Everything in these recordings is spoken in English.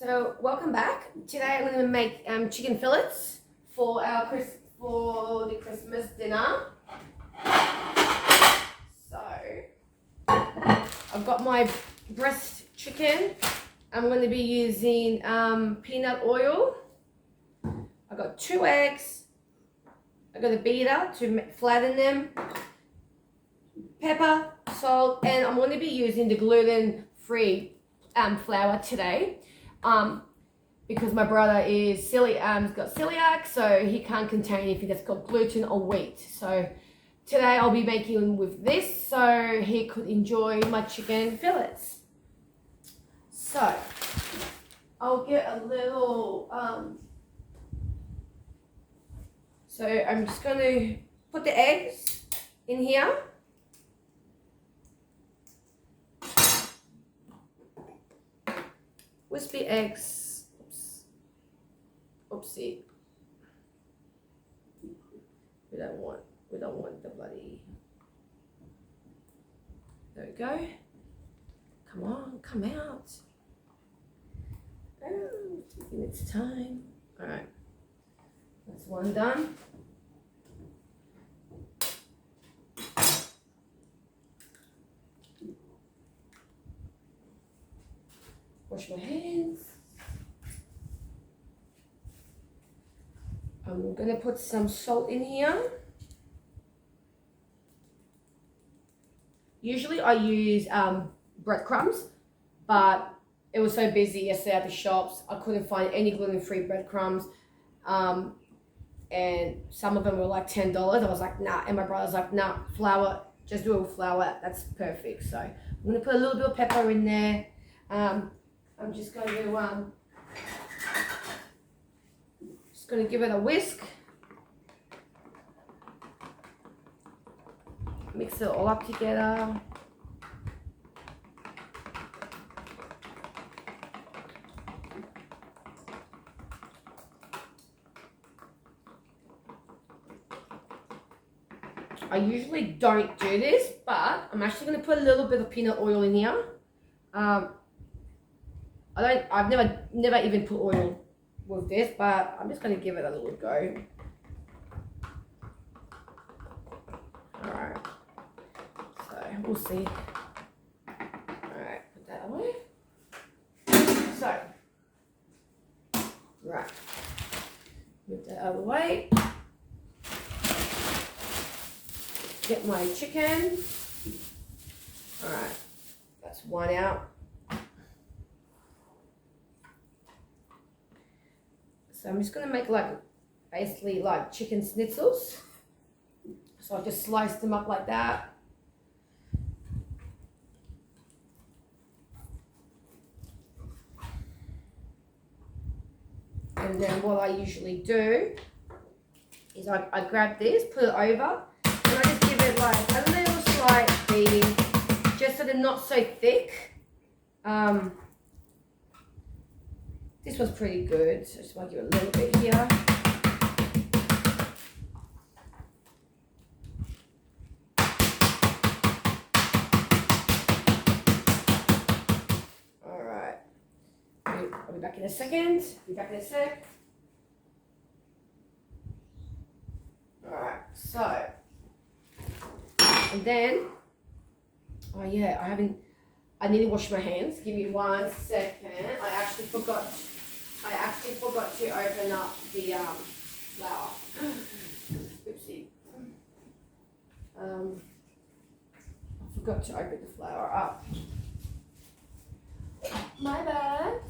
So welcome back. Today I'm going to make chicken fillets for the Christmas dinner. So I've got my breast chicken. I'm going to be using peanut oil. I've got 2 eggs. I've got a beater to flatten them. Pepper, salt, and I'm going to be using the gluten-free flour today. Because my brother is got celiac, so he can't contain anything that's got gluten or wheat. So today I'll be making with this so he could enjoy my chicken fillets. So I'll get a little, so I'm just going to put the eggs in here. Wispy eggs. Oopsie. We don't want the bloody. There we go. Come on, come out. Oh, taking its time. All right, that's one done. Wash my hands. I'm gonna put some salt in here. Usually I use breadcrumbs, but it was so busy yesterday at the shops, I couldn't find any gluten-free breadcrumbs. And some of them were like $10. I was like, nah, and my brother's like, nah, flour, just do it with flour, that's perfect. So I'm gonna put a little bit of pepper in there. I'm just going to give it a whisk. Mix it all up together. I usually don't do this, but I'm actually going to put a little bit of peanut oil in here. I've never even put oil with this, but I'm just going to give it a little go. Alright, so we'll see. Alright, put that away. So, right, move that out of the way. Get my chicken. Alright, that's one out. So I'm just going to make basically like chicken schnitzels. So I just slice them up like that. And then what I usually do is I grab this, put it over, and I just give it like a little slight beating, just so they're not so thick. This was pretty good, so I just want to give it a little bit here. Alright, I'll be back in a second. Be back in a sec. Alright, so, and then, oh yeah, I need to wash my hands. Give me 1 second. I actually forgot to open up the flour. Oopsie. I forgot to open the flour up. My bad.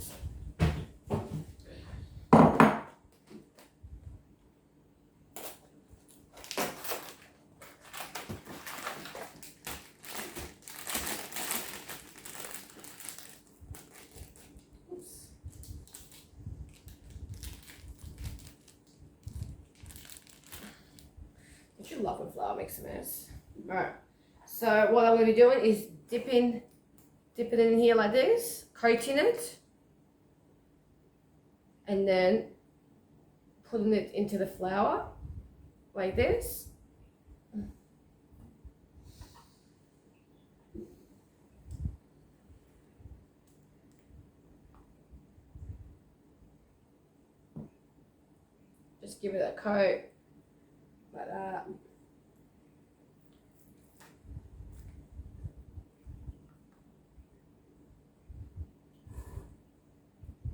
You love when flour makes a mess. Alright, so what I'm going to be doing is dip it in here like this, coating it, and then putting it into the flour like this. Just give it a coat like that.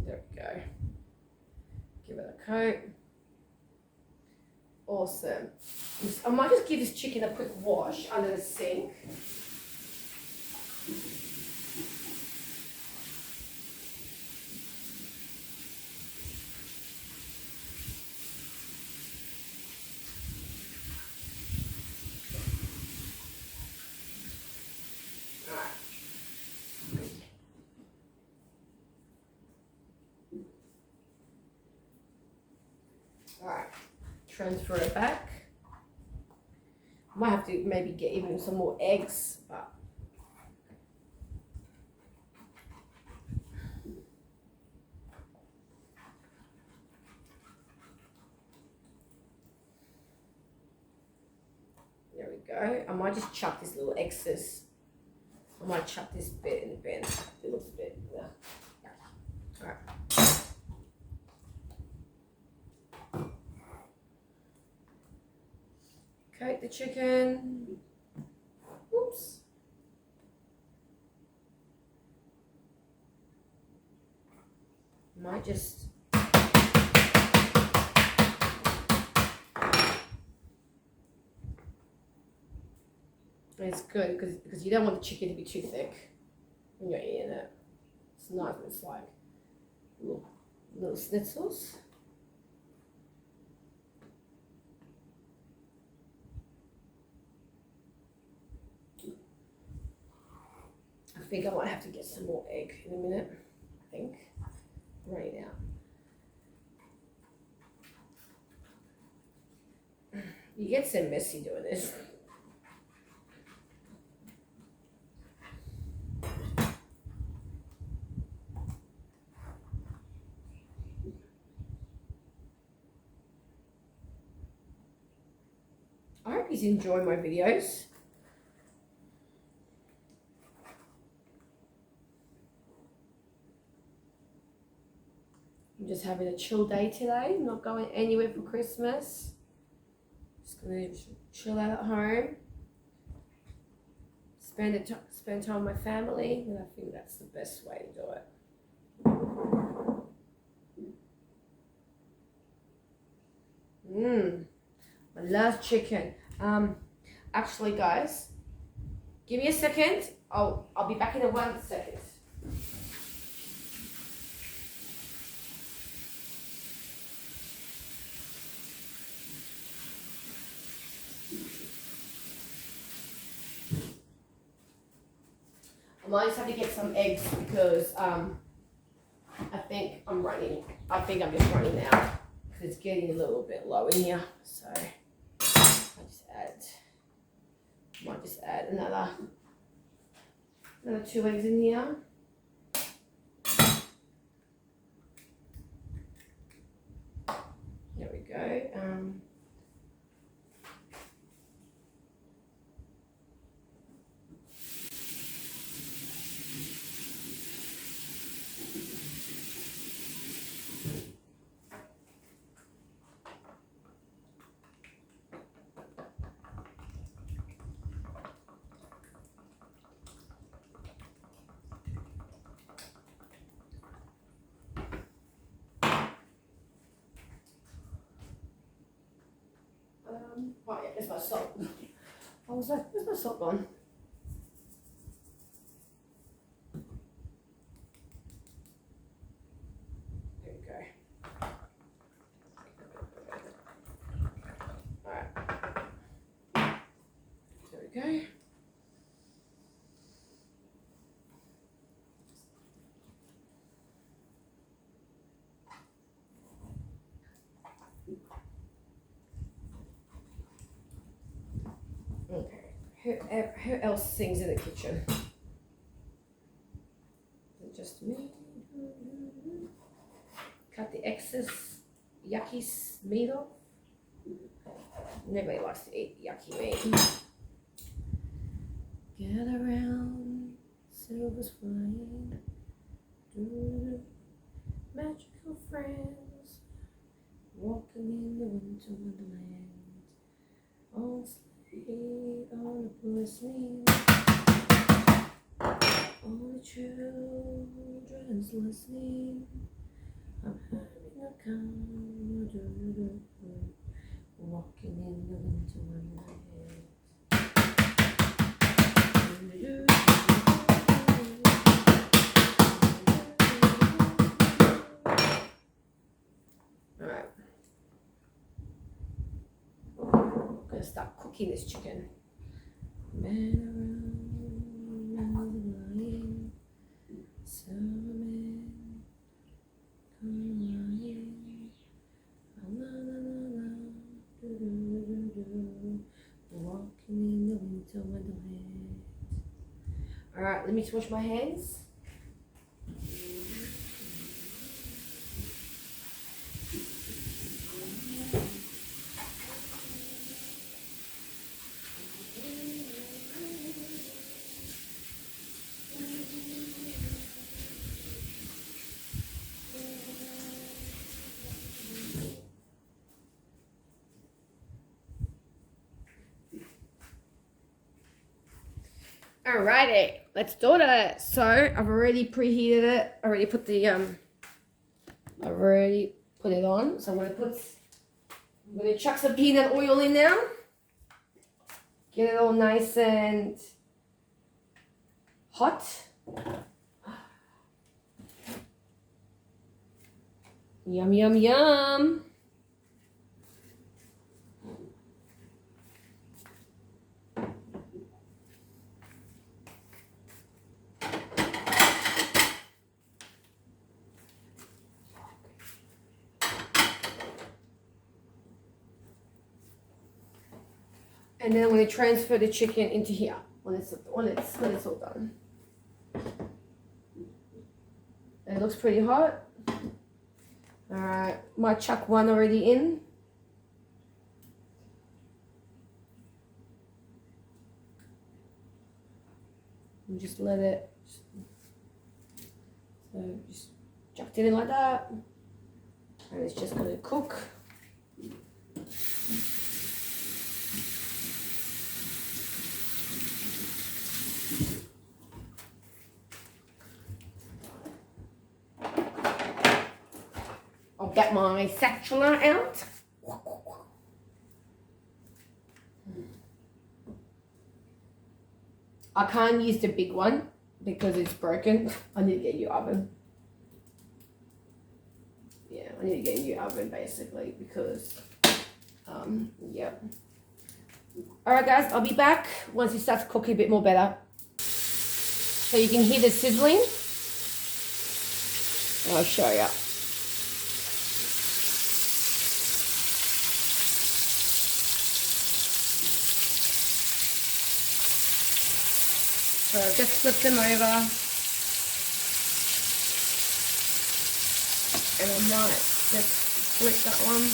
There we go. Give it a coat. Awesome. I might just give this chicken a quick wash under the sink. Alright, transfer it back. Might have to maybe get even some more eggs, but there we go. I might just chuck this little excess. I might chuck this bit in the bin. It looks a bit, yeah. Alright. Coat the chicken. Oops. Might just it's good because you don't want the chicken to be too thick when you're eating it. It's nice when it's like little schnitzels. I think I might have to get some more egg in a minute. I think. Right now. You get so messy doing this. I hope you enjoy my videos. I'm just having a chill day today. Not going anywhere for Christmas. Just gonna chill out at home. Spend time with my family, and I think that's the best way to do it. My last chicken. Actually, guys, give me a second. I'll be back in 1 second. I might just have to get some eggs because I think I'm just running out because it's getting a little bit low in here. So might just add another 2 eggs in here. There we go. Oh yeah, there's my salt. I was like, where's my salt gone? There we go. Alright. There we go. Okay, who else sings in the kitchen? Is it just me? Cut the excess yucky meat off. Nobody likes to eat yucky meat. Get around, silver's flying, magical friends, walking in the children's listening. I'm having a conversation, walking in the winter wonderland. All right, I'm gonna start cooking this chicken. All right, let me wash my hands. Alrighty, let's do it. So I've already preheated it. I already put the I've already put it on. So I'm gonna chuck some peanut oil in now. Get it all nice and hot. Yum yum yum. And then I'm going to transfer the chicken into here when it's all done. It looks pretty hot. All right, my chuck one already in. And just let it. So just chucked it in like that, and it's just going to cook. I'll get my spatula out. I can't use the big one because it's broken. I need to get a new oven. Yeah, I need to get a new oven basically because, yeah. Alright guys, I'll be back once it starts cooking a bit more better. So you can hear the sizzling. I'll show you. So I've just flipped them over, and I might just flip that one.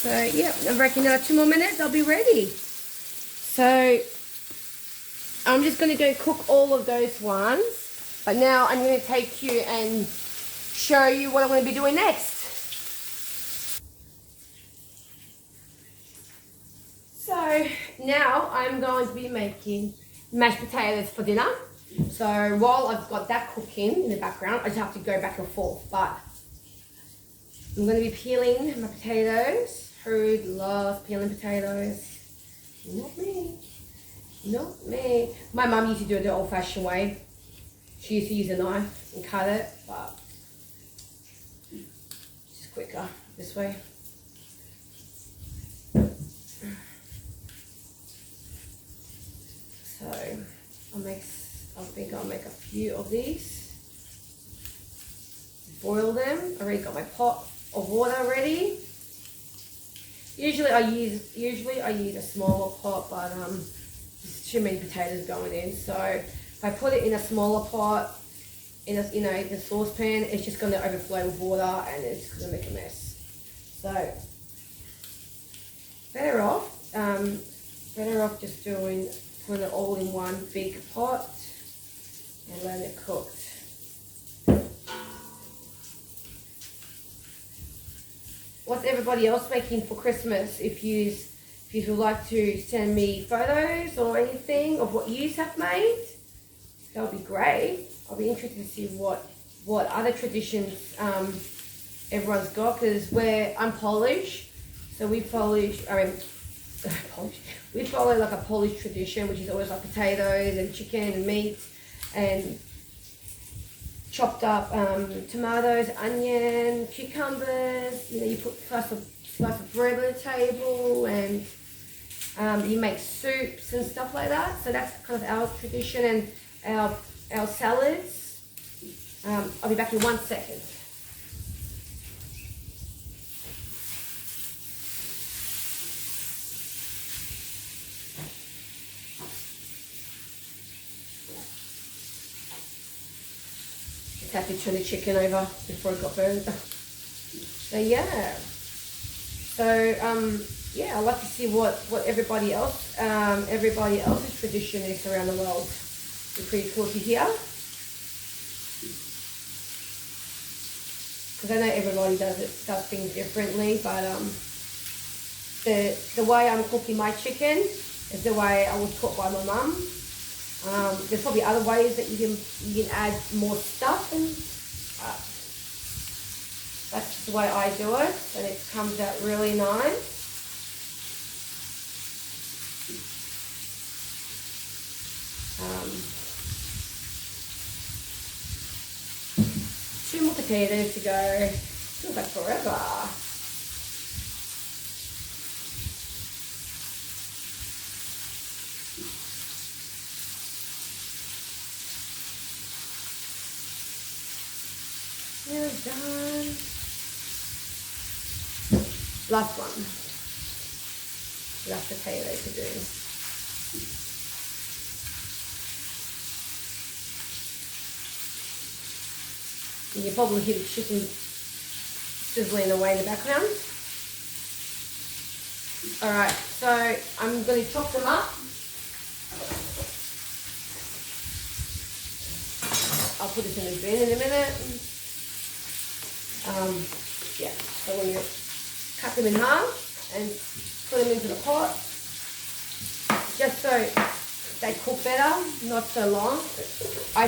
So yeah, I reckon 2 more minutes I'll be ready. So I'm just going to go cook all of those ones, but now I'm going to take you and show you what I'm going to be doing next. So now I'm going to be making mashed potatoes for dinner. So while I've got that cooking in the background, I just have to go back and forth. But I'm going to be peeling my potatoes. Who loves peeling potatoes? Not me. Not me. My mum used to do it the old-fashioned way. She used to use a knife and cut it, but it's quicker this way. So I think I'll make a few of these. Boil them. I already got my pot of water ready. Usually I use a smaller pot, but there's too many potatoes going in. So if I put it in a smaller pot, in the saucepan, it's just going to overflow with water and it's going to make a mess. So better off just put it all in one big pot and let it cook. What's everybody else making for Christmas? If you If you would like to send me photos or anything of what you have made, that would be great. I'll be interested to see what other traditions everyone's got, because I'm Polish, so we Polish, we follow like a Polish tradition, which is always like potatoes and chicken and meat and chopped up tomatoes, onion, cucumbers. You know, you put slice of bread on the table, and you make soups and stuff like that. So that's kind of our tradition and our salads. I'll be back in 1 second. Just have to turn the chicken over before it got burned. So yeah. So yeah, I'd like to see what everybody else's tradition is around the world. It's pretty cool to hear. Because I know everybody does things differently, but the way I'm cooking my chicken is the way I was taught by my mum. There's probably other ways that you can add more stuff, and that's just the way I do it, and it comes out really nice. Two more potatoes to go. Feels like forever. Nearly done. Last one. Last potato to do. You can probably hear the chicken sizzling away in the background. Alright, so I'm going to chop them up. I'll put this in the bin in a minute. Yeah, so when you cut them in half and put them into the pot, just so they cook better, not so long. I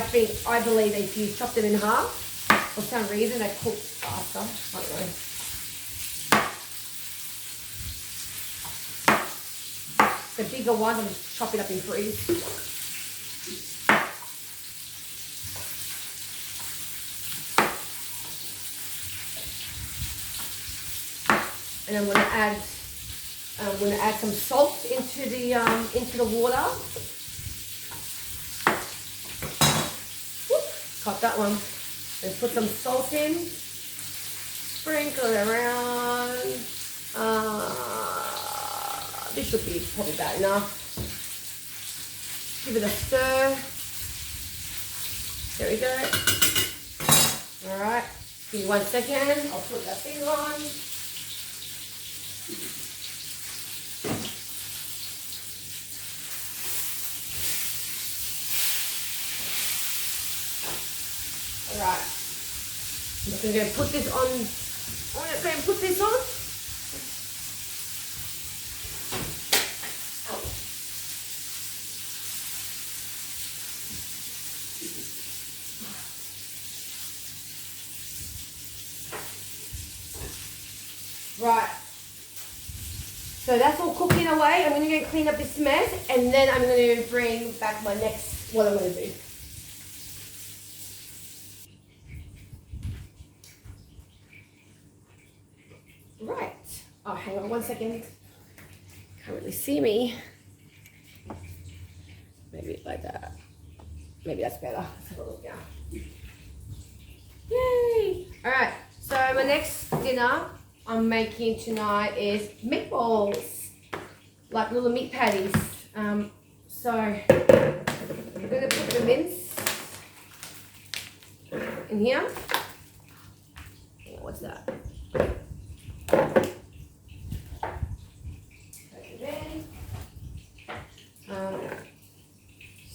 believe if you chop them in half, for some reason they cook faster. I don't know. The bigger ones, I'm just chopping up in threes. And I'm going to add some salt into the water. Whoop, cut that one. And put some salt in. Sprinkle it around. This should be probably about enough. Give it a stir. There we go. All right. Give me 1 second. I'll put that thing on. Alright, I'm just going to put this on. I'm going to put this on. Right, so that's all cooking away. I'm going to go clean up this mess, and then I'm going to bring back what I'm going to do. Right. Oh, hang on 1 second. Can't really see me. Maybe like that. Maybe that's better. Let's have a look now. Yay! Alright, so my next dinner I'm making tonight is meatballs. Like little meat patties. So I'm going to put the mince in here. What's that?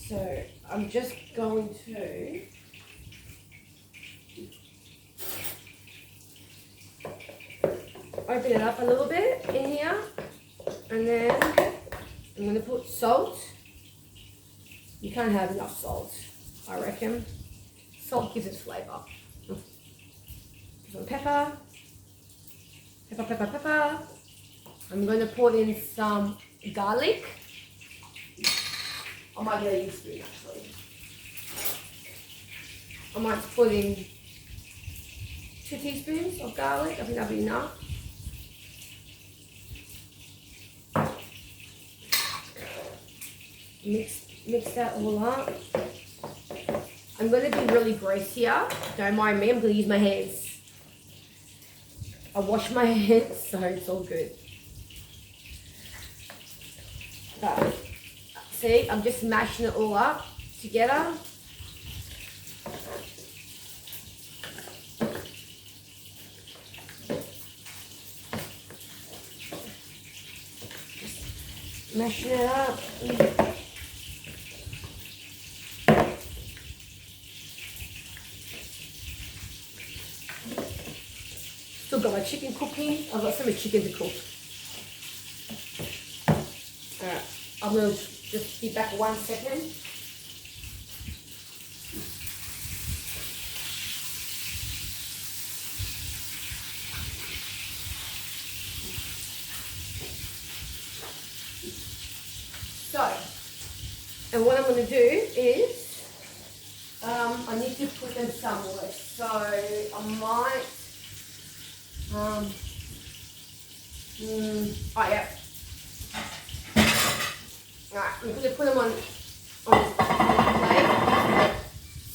So I'm just going to open it up a little bit in here, And then I'm going to put salt. You can't have enough salt, I reckon. Salt gives it flavour. Some pepper. Pepper, pepper, pepper. I'm going to put in some garlic. I might get a use spoon actually. I might put in 2 teaspoons of garlic. I think that'll be enough. Mix that all up. I'm going to be really gross here. Don't mind me, I'm going to use my hands. I wash my hands, so it's all good. But, see, I'm just mashing it all up together. Mashing it up. Still got my chicken cooking. I've got so much chicken to cook. Alright, I'm going to just be back 1 second. So, and what I'm going to do is, I need to put them somewhere. So, I might, oh yeah. Alright, I'm going to put them on this plate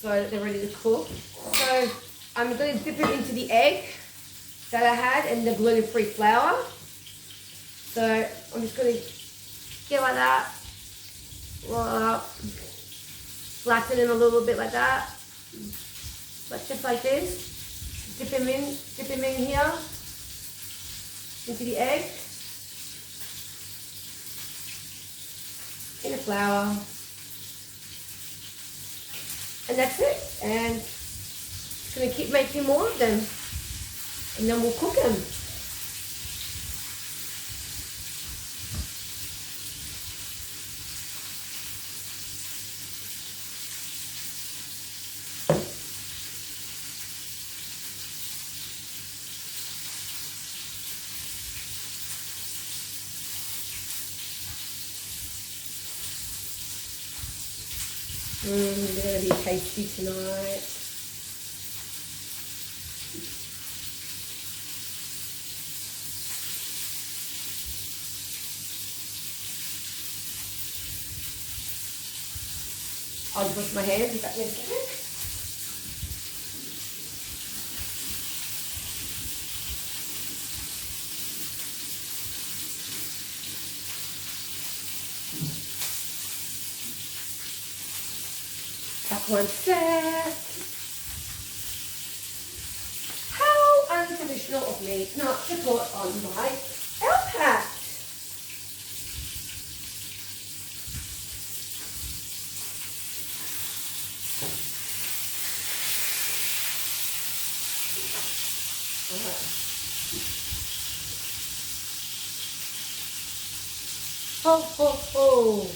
so that they're ready to cook. So, I'm going to dip it into the egg that I had and the gluten-free flour. So, I'm just going to get like that. Roll it up, flatten it a little bit like that, but just like this. Dip them in here, into the egg, in the flour, and that's it. And just gonna keep making more of them, and then we'll cook them. They're going to be tasty tonight. I'll just wash my hands if that makes sense. Back 1 sec. How untraditional of me not to put on my elf hat. Ho, ho, ho.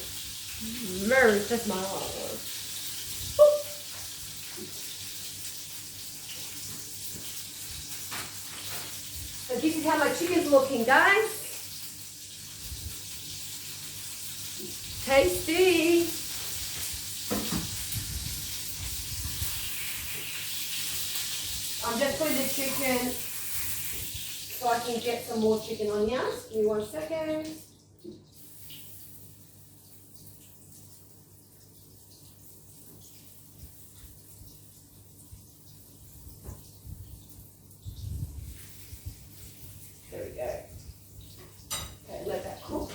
Merry Christmas. So this is how my chicken's looking, guys. Tasty. I'm just putting the chicken so I can get some more chicken on here. Give me 1 second. There we go. Okay, let that cook.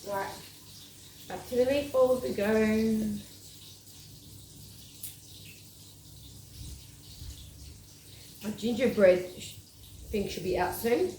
Right, back to the meatballs we go. My gingerbread thing should be out soon.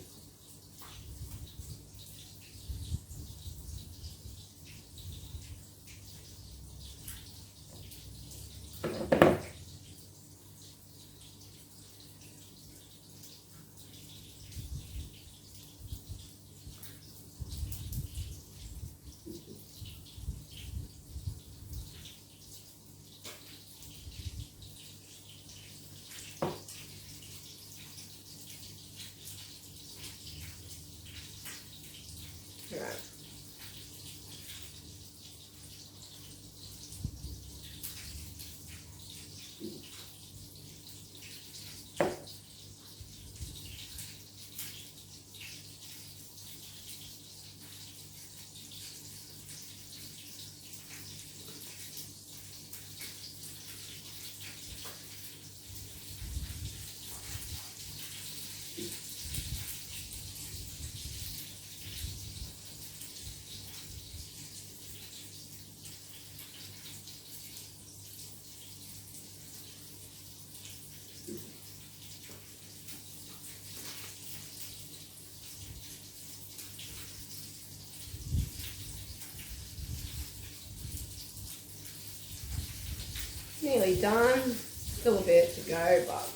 nearly done. Still a bit to go, but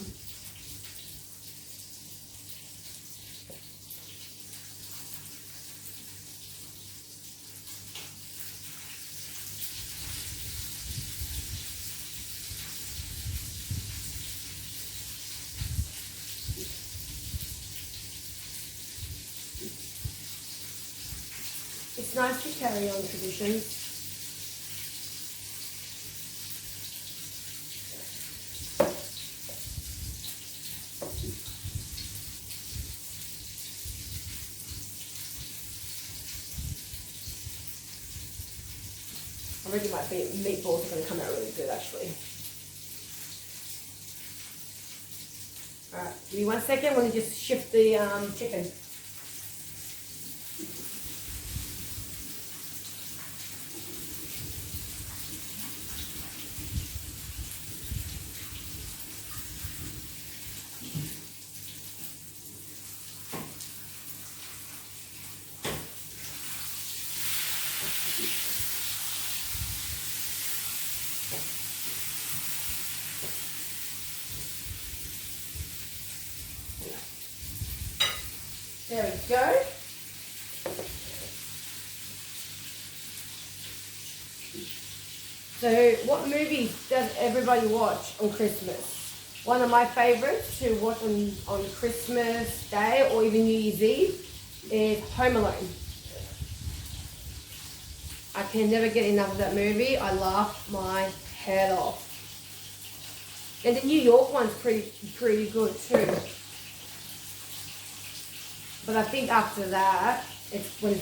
it's nice to carry on traditions. I reckon my meatballs are going to come out really good, actually. Alright, give me 1 second. I want to just shift the chicken. There we go. So what movies does everybody watch on Christmas? One of my favorites to watch on Christmas Day or even New Year's Eve is Home Alone. I can never get enough of that movie. I laugh my head off. And the New York one's pretty good too. But I think after that, it's when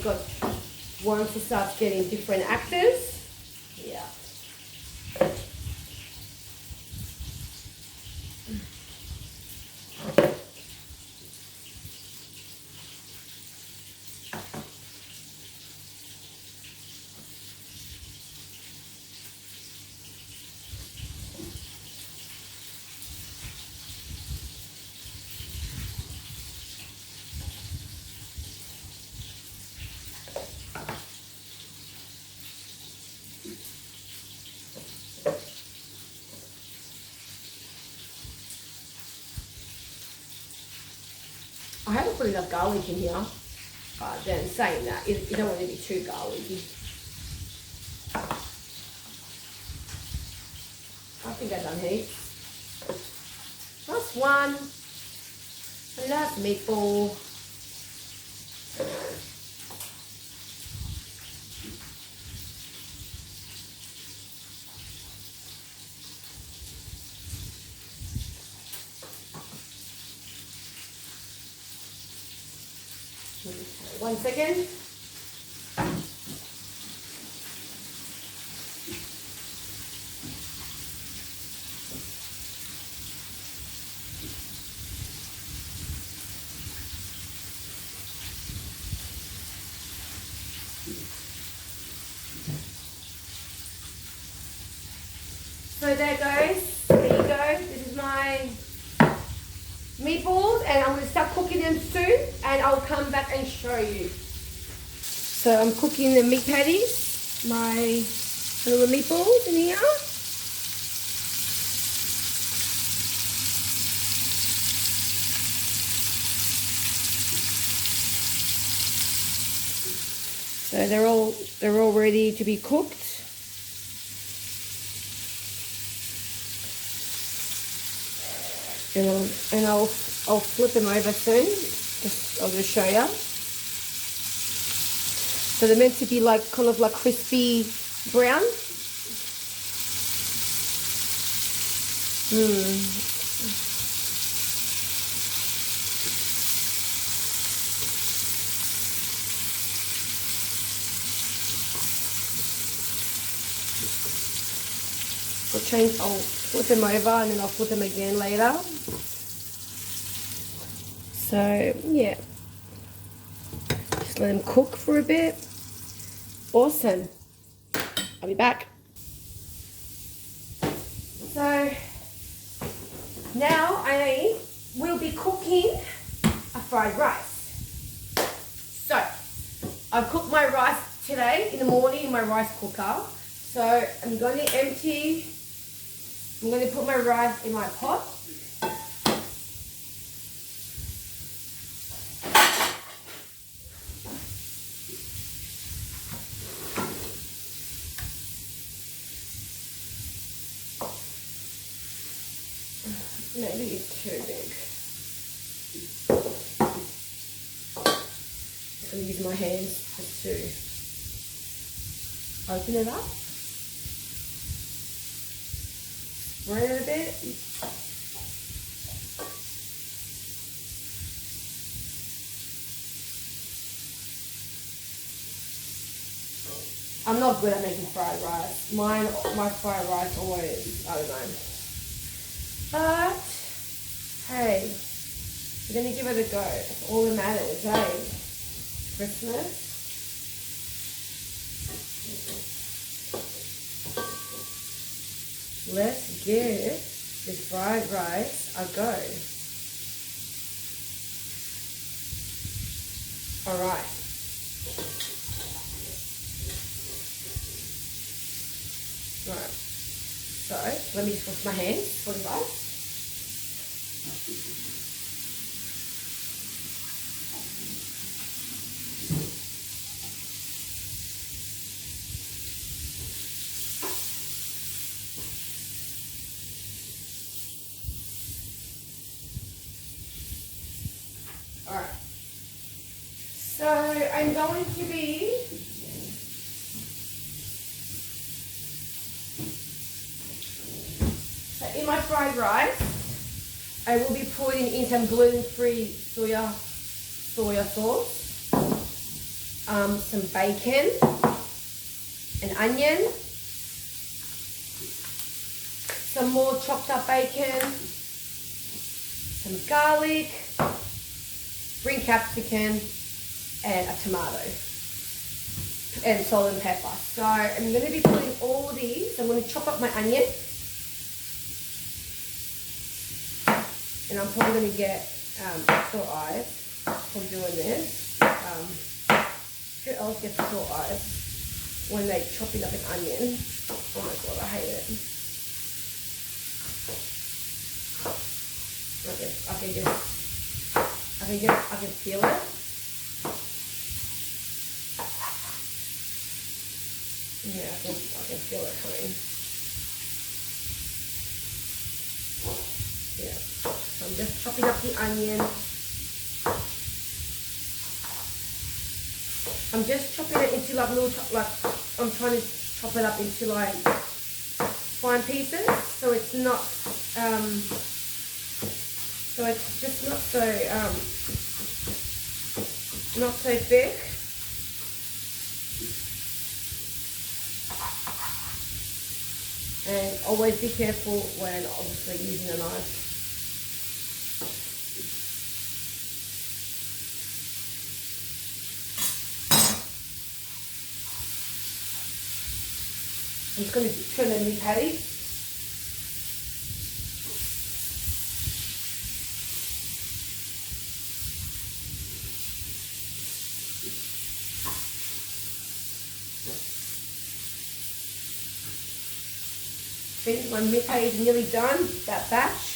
once it starts getting different actors, yeah. I haven't put enough garlic in here, but then saying that, you don't want to be too garlicky. I think I've done heaps. Last one, last meatball. Okay, 1 second. So there goes, there you go, this is my meatballs and I'm going to start cooking them soon and I'll come back and show you. So I'm cooking the meat patties, my little meatballs in here. So they're all ready to be cooked. And I'll flip them over soon. I'll just show you. So they're meant to be like kind of like crispy brown. I'll flip them over and then I'll flip them again later. So yeah, just let them cook for a bit. Awesome. I'll be back. So now I will be cooking a fried rice. So I've cooked my rice today in the morning in my rice cooker. So I'm going to empty I'm going to put my rice in my pot. Maybe it's too big. I'm going to use my hands just to open it up. Spread it a bit. I'm not good at making fried rice. My fried rice always, I don't know. But, hey, we're going to give it a go. That's all that matters, eh? Christmas. Let's give this fried rice a go. All right. Right. So let me just wash my hands for the rice. All right. So I'm going to be in my fried rice, I will be putting in some gluten-free soya sauce, some bacon, an onion, some more chopped up bacon, some garlic, spring capsicum, and a tomato, and salt and pepper. So I'm going to be putting all these. I'm going to chop up my onion. And I'm probably going to get sore eyes from doing this. Who else gets sore eyes when they chop it up an onion? Oh my god, I hate it. I can feel it. Yeah, I can feel it coming. Yeah. So I'm just chopping up the onion. I'm just chopping it into like little, I'm trying to chop it up into like fine pieces, so it's not, so it's just not so thick. And always be careful when obviously using a knife. I'm just going to turn in the patty. I think my meat patty is nearly done, that batch.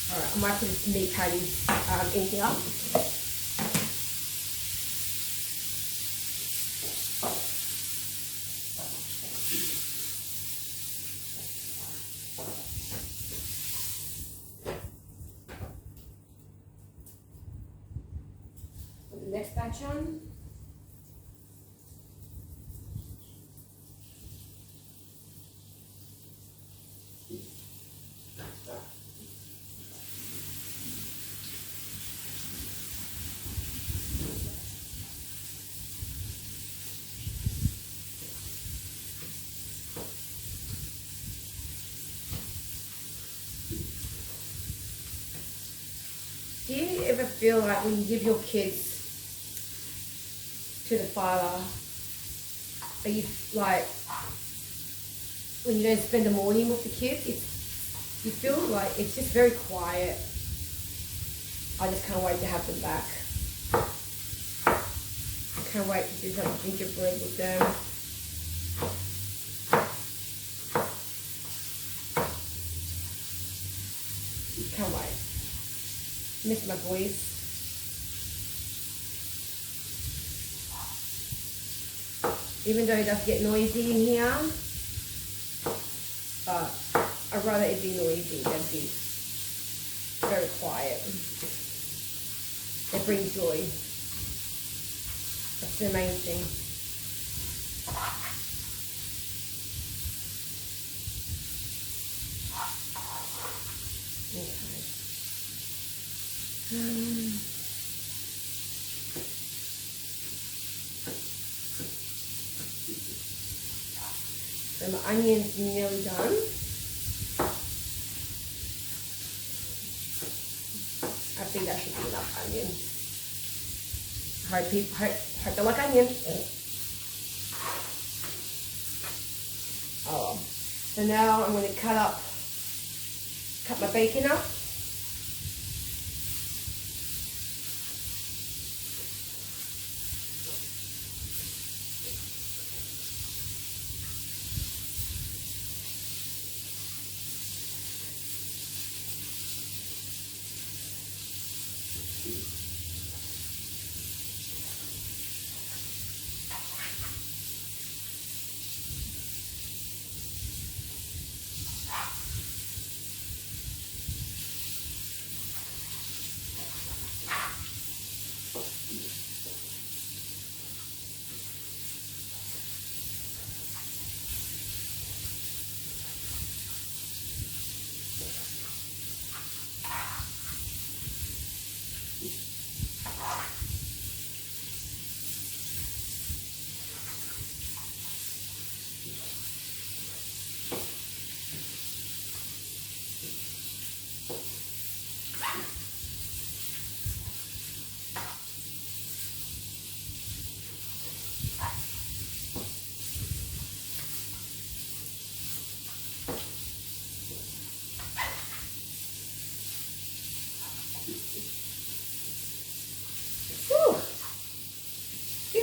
Alright, I might put this meat patty in here. Put the next batch on. Do you ever feel like when you give your kids to the Father, are you like, when you don't spend the morning with the kids, you feel like it's just very quiet. I just can't wait to have them back. I can't wait to do some gingerbread with them. Can't wait. Miss my boys. Even though it does get noisy in here, but I'd rather it be noisy than be very quiet. It brings joy. That's the main thing. Okay. So my onion's nearly done. I think that should be enough onion. Hope they like onion. Oh, so now I'm going to cut my bacon up.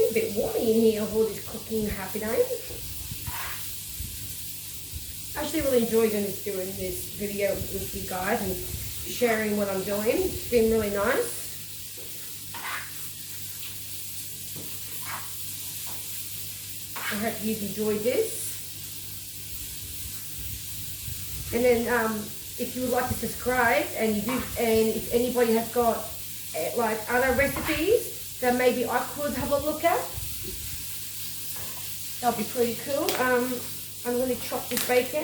A bit warmy in here of all this cooking happening. I actually really enjoy doing this video with you guys and sharing what I'm doing. It's been really nice. I hope you've enjoyed this. And then if you would like to subscribe, and if anybody has got like other recipes that maybe I could have a look at, that'll be pretty cool. I'm going to chop this bacon,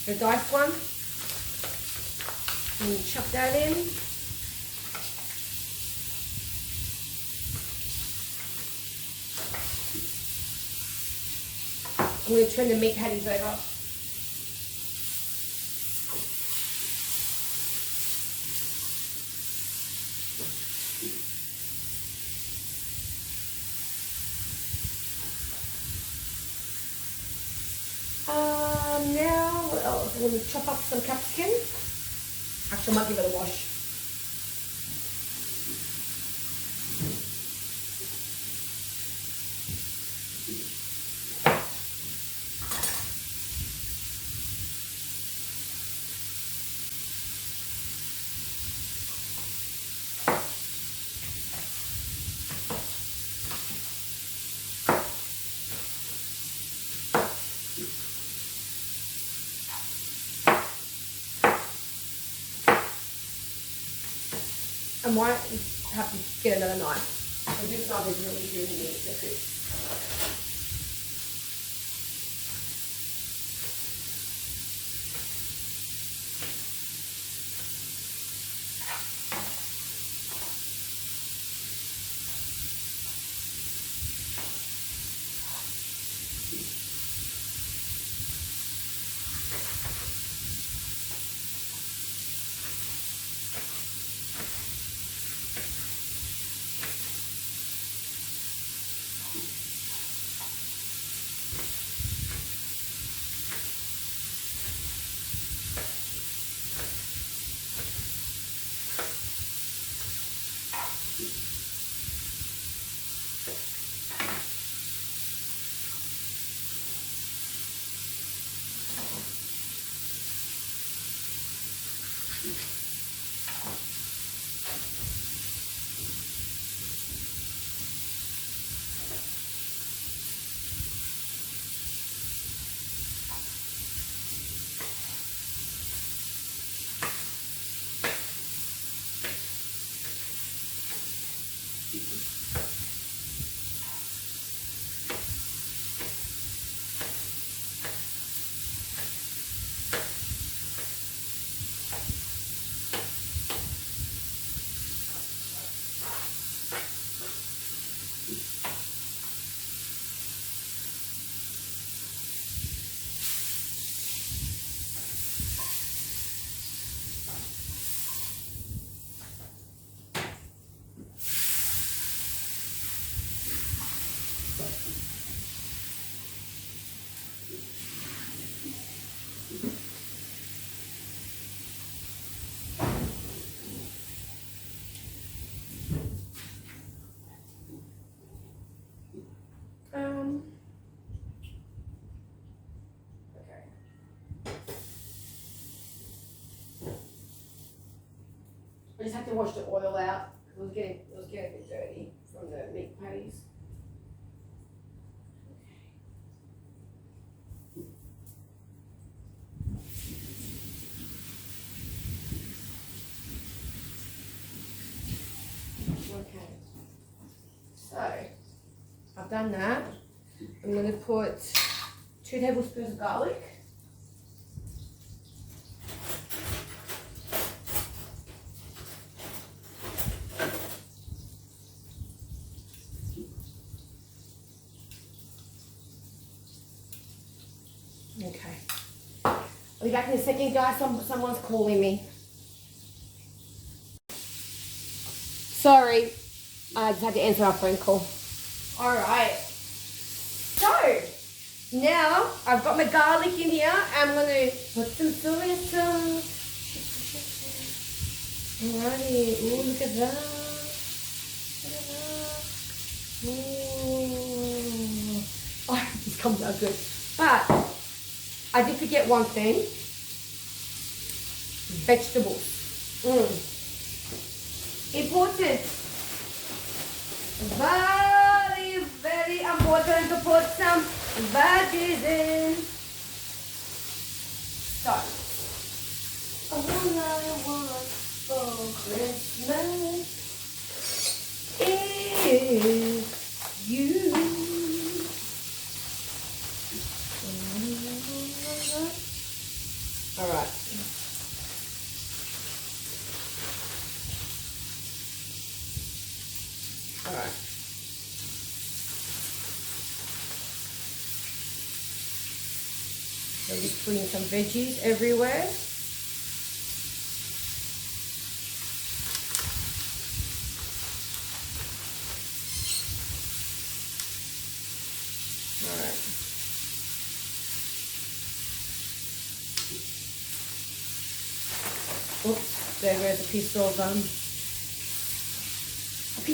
the diced one, and chop that in. I'm going to turn the meat patties over. Now, what else? I'm going to chop up some capsicum. Actually, I might give it a wash. I might have to get another knife. So this knife is really doing me the food. Okay. I just have to wash the oil out. It was getting a bit dirty from the meat patties. Okay. So I've done that. I'm going to put 2 tablespoons of garlic. Okay. I'll be back in a second, guys. Someone's calling me. Sorry, I just had to answer our phone call. All right. So now I've got my garlic in here. I'm gonna put some soy sauce. Alrighty. Ooh, look at that. Look at that. Ooh. Oh, this comes out good. But I did forget one thing. Vegetables. Important. Very, very important to put some veggies in. So, all I want for Christmas is you. All right. All right. So just putting some veggies everywhere. All right. Oops, there goes a piece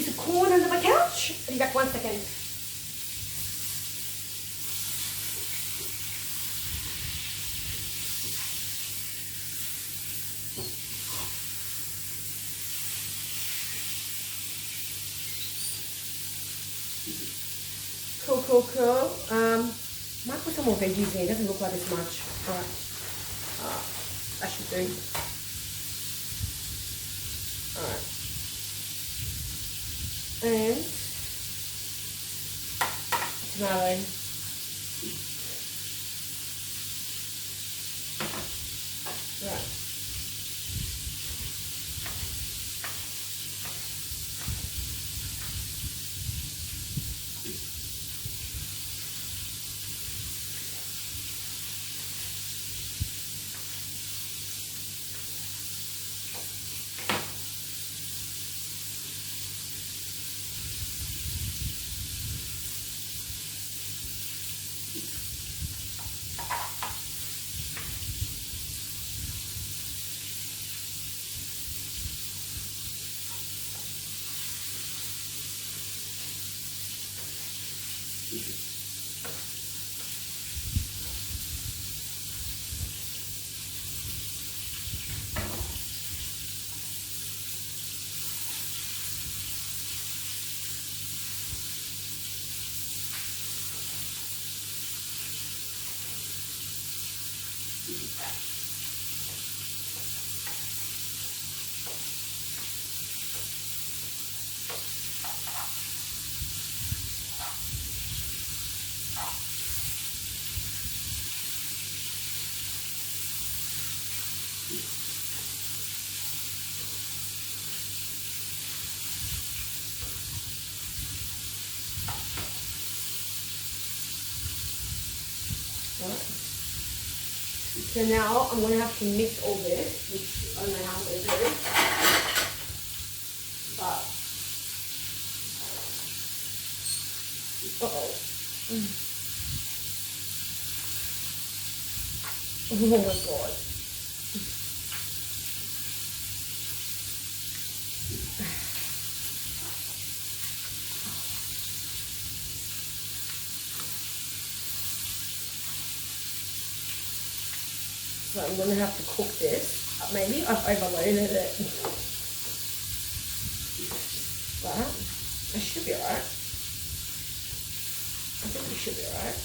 of corn under my couch. I'll be back 1 second. Cool. Might put some more veggies in. It doesn't look like this much. All right. That should do. All right. And tomato. Right. So now I'm going to have to mix all this, which I don't know how I'm going to do. But, uh-oh. Oh my God. So I'm going to have to cook this. Maybe I've overloaded it. But it should be alright. I think it should be alright.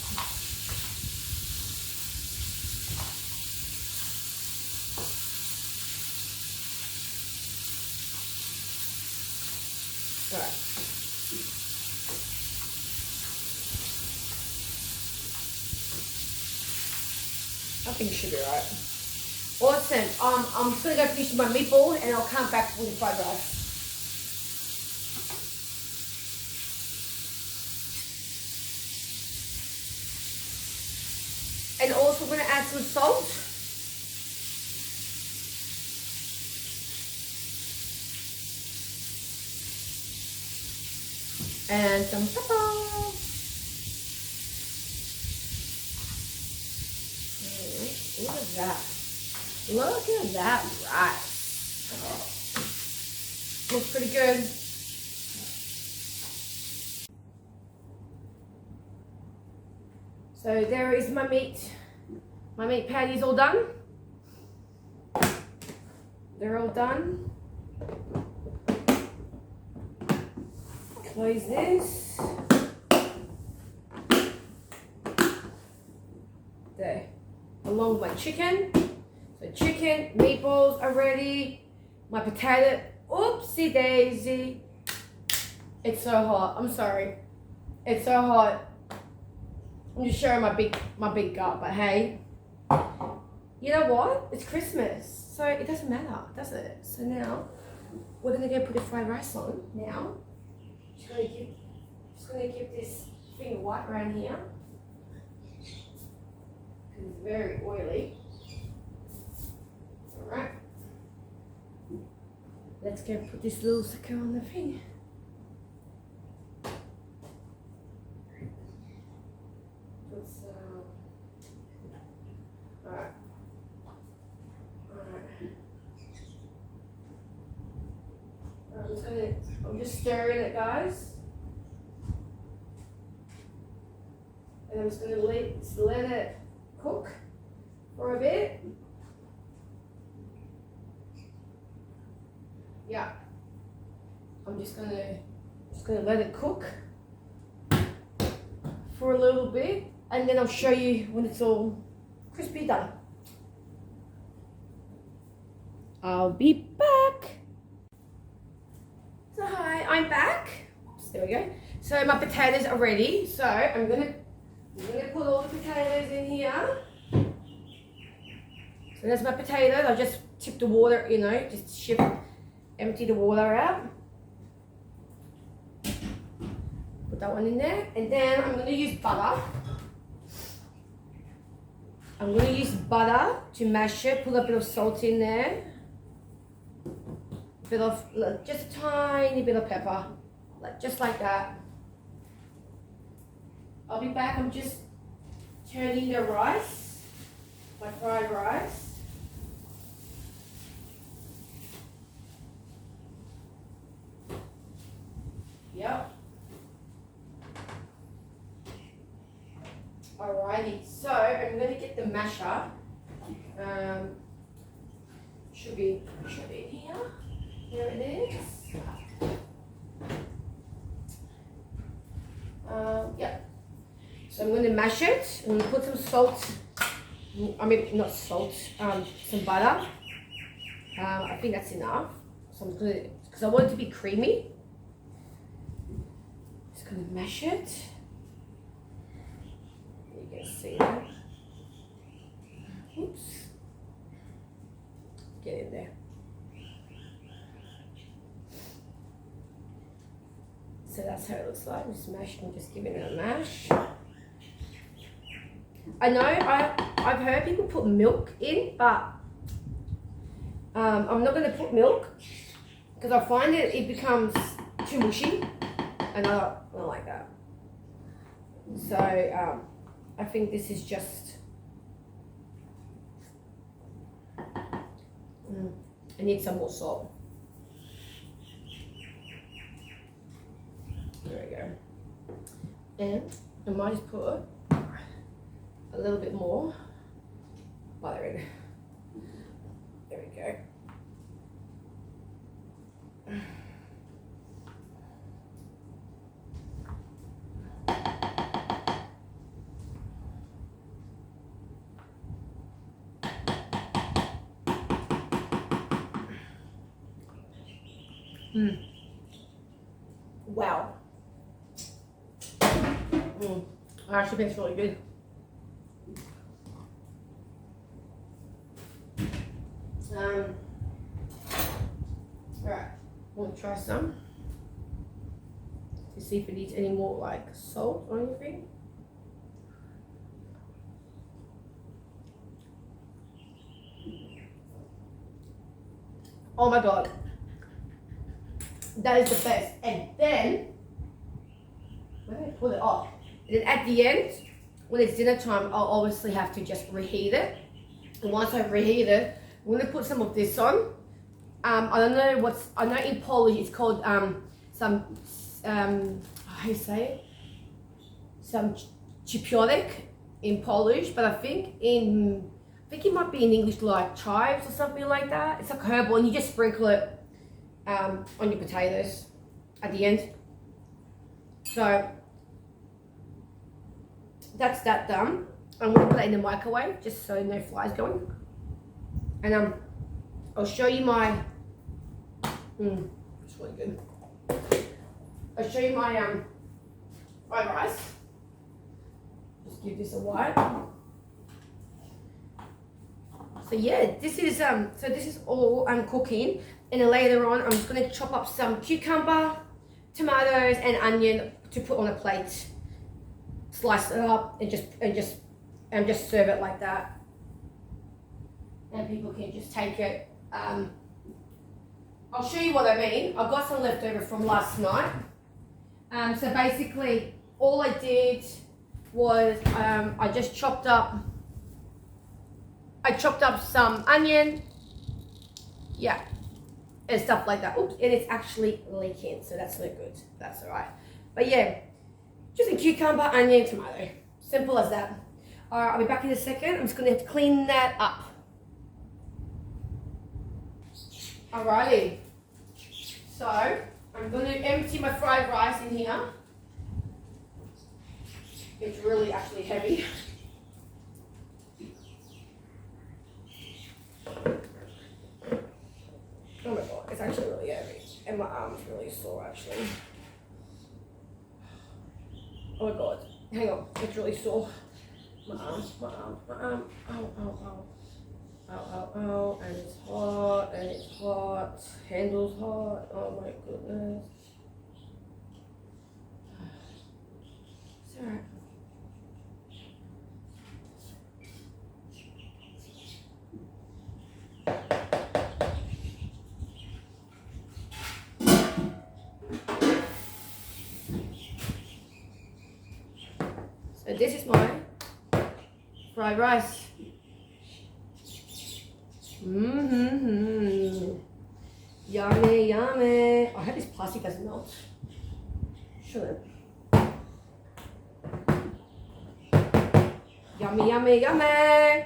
Alright. I think it should be alright. Awesome. I'm just gonna go finish my meatball and I'll come back with the fried rice. And also I'm gonna add some salt. And some pepper. Look at that. Look at that rice. Oh. Looks pretty good. So there is my meat. My meat patty's all done. They're all done. Close this. There. Along with my chicken. So chicken, meatballs are ready. My potato, oopsie daisy. It's so hot, I'm sorry. It's so hot. I'm just showing my big gut, but hey. You know what? It's Christmas, so it doesn't matter, does it? So now, we're gonna go put the fried rice on now. Just gonna give this thing white around here. It's very oily. Alright. Let's go put this little sucker on the thing. Alright. I'm just stirring it, guys. And I'm just gonna let it cook for a bit. Yeah. I'm just gonna let it cook for a little bit, and then I'll show you when it's all crispy done. I'll be back. So hi, I'm back. Oops, there we go. So my potatoes are ready. So I'm gonna put all the potatoes in here. So that's my potatoes. I just tip the water, you know, just empty the water out. Put that one in there. And then I'm gonna use butter. I'm gonna use butter to mash it, put a bit of salt in there. Just a tiny bit of pepper, just like that. I'll be back. I'm just turning the rice, my fried rice. Yep. Alrighty, so I'm gonna get the masher. Should be in here. Here it is. Yeah. So I'm going to mash it. I'm going to put some salt. I mean, not salt. Some butter. I think that's enough. So I'm going to, because I want it to be creamy. Just going to mash it. You can see that. Oops. Get in there. So that's how it looks like. Just mashing, just giving it a mash. I know I've heard people put milk in, but I'm not going to put milk because I find it becomes too mushy, and I don't like that. So I think this is just. I need some more salt. There we go. And I might just put a little bit more butter in. There we go. Wow. I actually think it's really good. Alright, want to try some to see if it needs any more like salt or anything. Oh my god, that is the best. And then where did I pull it off? And then at the end, when it's dinner time, I'll obviously have to just reheat it. And once I've reheated it, I'm gonna put some of this on. I don't know I know in Polish it's called how do you say it? Some chipiotek in Polish, but I think it might be in English like chives or something like that. It's like herbal, and you just sprinkle it on your potatoes at the end. So that's that done. I'm gonna put it in the microwave just so no flies going. And I'll show you my. It's really good. I'll show you my fried rice. Just give this a wipe. So yeah, this is all I'm cooking, and then later on I'm just gonna chop up some cucumber, tomatoes, and onion to put on a plate. Slice it up and just serve it like that, and people can just take it. I'll show you what I mean. I've got some leftover from last night. So basically, all I did was I just chopped up. I chopped up some onion, yeah, and stuff like that. Oops, and it's actually leaking, so that's not good. That's all right. But yeah, just a cucumber, onion, tomato. Simple as that. All right, I'll be back in a second. I'm just gonna have to clean that up. Alrighty. So I'm gonna empty my fried rice in here. It's really actually heavy. Oh my god, it's actually really heavy. And my arm's really sore actually. Oh my god, hang on, it's really sore. My arm. Ow, and it's hot, handle's hot, oh my goodness. It's alright. So this is my fried rice. Yummy, yummy. I hope this plastic doesn't melt. Shouldn't. Yummy, yummy, yummy.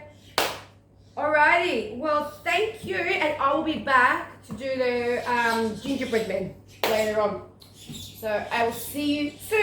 Alrighty. Well, thank you, and I will be back to do the gingerbread man later on. So I will see you soon.